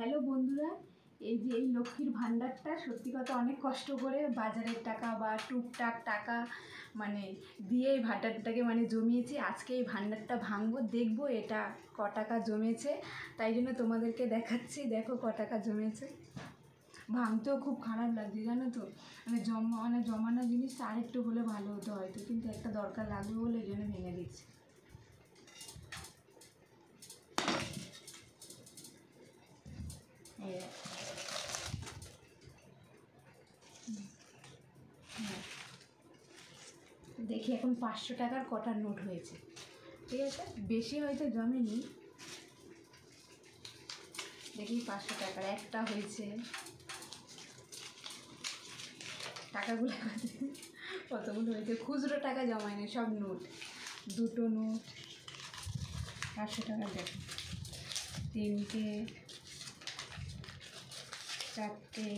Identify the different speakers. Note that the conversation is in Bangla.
Speaker 1: হ্যালো বন্ধুরা, এই যে এই লক্ষ্মীর ভাণ্ডারটা সত্যি কথা অনেক কষ্ট করে বাজারের টাকা বা টুকটাক টাকা মানে দিয়ে এই ভাণ্ডারটাকে জমিয়েছি। আজকে এই ভাণ্ডারটা ভাঙবো, দেখবো এটা ক টাকা জমেছে, তাই জন্য তোমাদেরকে দেখাচ্ছি। দেখো ক টাকা জমেছে। ভাঙতেও খুব খারাপ লাগছে জানো তো, জমানো জিনিসটা আরেকটু হলে ভালো হতো হয়তো, কিন্তু একটা দরকার লাগবে বলে এই জন্য ভেঙে দিচ্ছি। দেখি এখন 500 টাকার কটার নোট হয়েছে, ঠিক আছে, বেশি হয়তো জমেনি। দেখি 500 টাকার একটা হয়েছে। টাকাগুলো কতগুলো হয়েছে, খুচরো টাকা জমায়নি, সব নোট। দুটো নোট 500 টাকা, দেখো 3টে 4টে